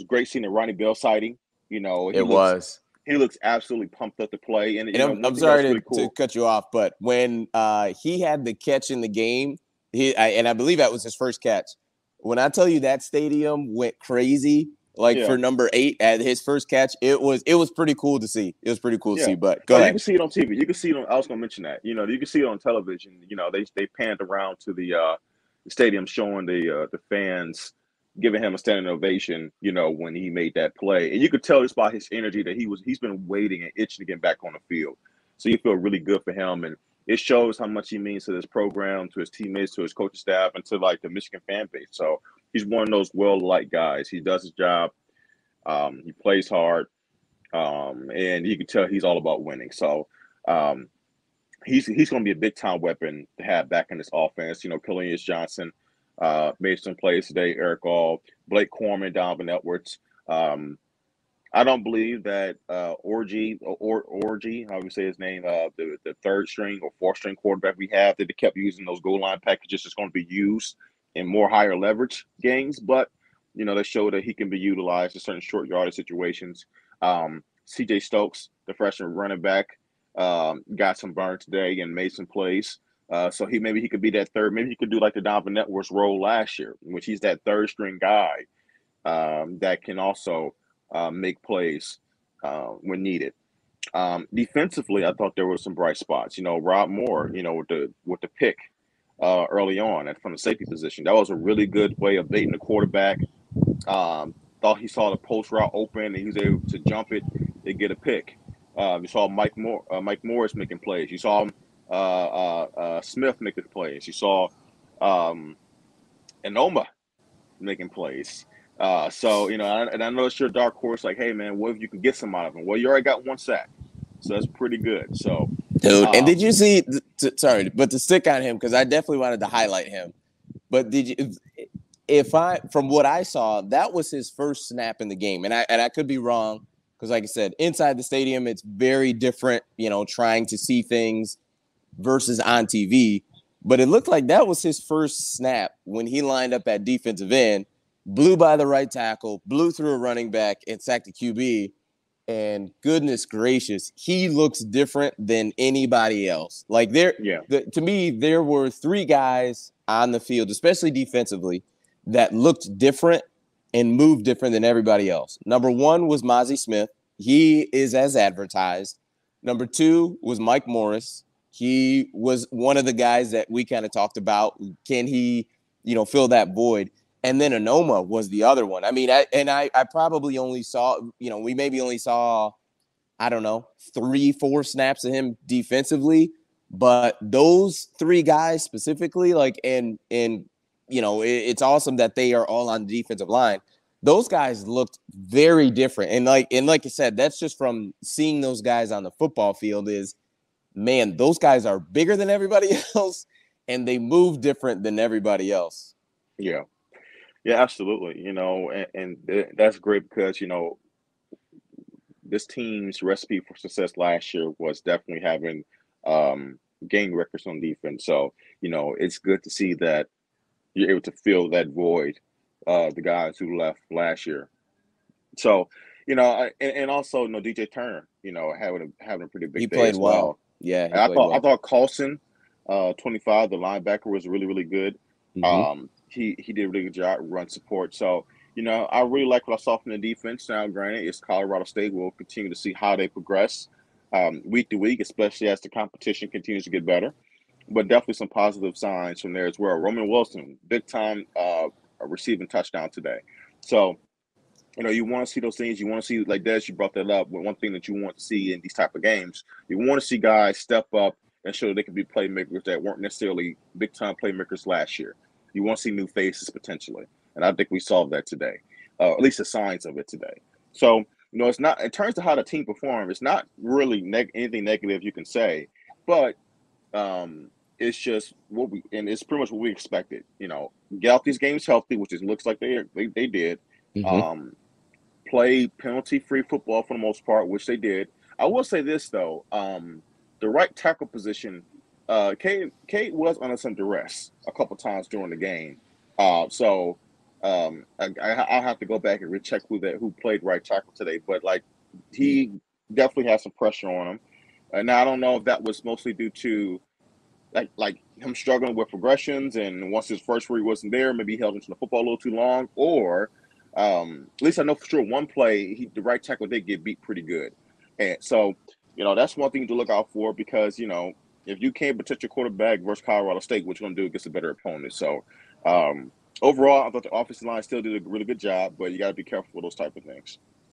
was great seeing the Ronnie Bell sighting. You know, It was. He looks absolutely pumped up to play. And, I'm sorry to cut you off, but when he had the catch in the game, and I believe that was his first catch. When I tell you that stadium went crazy, for number 8 at his first catch, it was pretty cool to see. It was pretty cool to see. But go ahead. You can see it on TV. You can see it on. I was going to mention that. You can see it on television. They panned around to the stadium showing the fans giving him a standing ovation, when he made that play. And you could tell just by his energy that he's been waiting and itching to get back on the field. So you feel really good for him. And it shows how much he means to this program, to his teammates, to his coaching staff, and to the Michigan fan base. So he's one of those well-liked guys. He does his job. He plays hard. And you can tell he's all about winning. So he's going to be a big-time weapon to have back in this offense. Killian Johnson, made some plays today. Eric All, Blake Corman, Donovan Edwards. I don't believe that Orgy, how we say his name, the third string or fourth string quarterback we have, that they kept using those goal line packages is going to be used in more higher leverage games. But they show that he can be utilized in certain short yardage situations. C.J. Stokes, the freshman running back, got some burn today and made some plays. So maybe he could be that third. Maybe he could do like the Donovan Edwards role last year, which he's that third string guy that can also make plays when needed. Defensively, I thought there were some bright spots. Rob Moore, with the pick early on from the safety position, that was a really good way of baiting the quarterback. Thought he saw the post route open and he was able to jump it and get a pick. You saw Mike Morris making plays. You saw Smith making plays. You saw Enoma making plays. So and I know it's your dark horse. Like, hey man, what if you can get some out of him? Well, you already got 1 sack, so that's pretty good. So, dude, and did you see? Sorry, but to stick on him because I definitely wanted to highlight him. But did you? From what I saw, that was his first snap in the game, and I could be wrong because, like I said, inside the stadium, it's very different. Trying to see things versus on TV. But it looked like that was his first snap when he lined up at defensive end, blew by the right tackle, blew through a running back, and sacked the QB. And goodness gracious, he looks different than anybody else. To me, there were 3 guys on the field, especially defensively, that looked different and moved different than everybody else. Number 1 was Mozzie Smith. He is as advertised. Number 2 was Mike Morris. He was one of the guys that we kind of talked about. Can he, fill that void? And then Enoma was the other one. I mean, I probably only saw, we maybe only saw, I don't know, 3-4 snaps of him defensively. But those 3 guys specifically, it's awesome that they are all on the defensive line. Those guys looked very different. And like I said, that's just from seeing those guys on the football field is, man, those guys are bigger than everybody else and they move different than everybody else. Yeah, absolutely. And that's great because, this team's recipe for success last year was definitely having game records on defense. So, it's good to see that you're able to fill that void, the guys who left last year. So, and also, DJ Turner, having a pretty big day as well. Yeah, I thought Carlson, 25, the linebacker, was really, really good. Mm-hmm. He did a really good job run support. So, I really like what I saw from the defense. Now, granted, it's Colorado State. We'll continue to see how they progress week to week, especially as the competition continues to get better. But definitely some positive signs from there as well. Roman Wilson, big time receiving touchdown today. So, you want to see those things. You want to see, like Des, you brought that up. One thing that you want to see in these type of games, you want to see guys step up and show they can be playmakers that weren't necessarily big-time playmakers last year. You want to see new faces potentially. And I think we saw that today, at least the signs of it today. So, it's not, in terms of how the team performed, it's not really anything negative you can say, but it's just it's pretty much what we expected. Get out these games healthy, which it looks like they did. Mm-hmm. Play penalty-free football for the most part, which they did. I will say this though, the right tackle position, Kate was under some duress a couple times during the game. So I'll have to go back and recheck who played right tackle today, but like he definitely had some pressure on him. Now I don't know if that was mostly due to like him struggling with progressions, and once his first read wasn't there, maybe he held into the football a little too long, or at least I know for sure one play the right tackle did get beat pretty good, and so that's one thing to look out for because if you can't protect your quarterback versus Colorado State, what you're gonna do against a better opponent. So overall, I thought the offensive line still did a really good job, but you got to be careful with those type of things.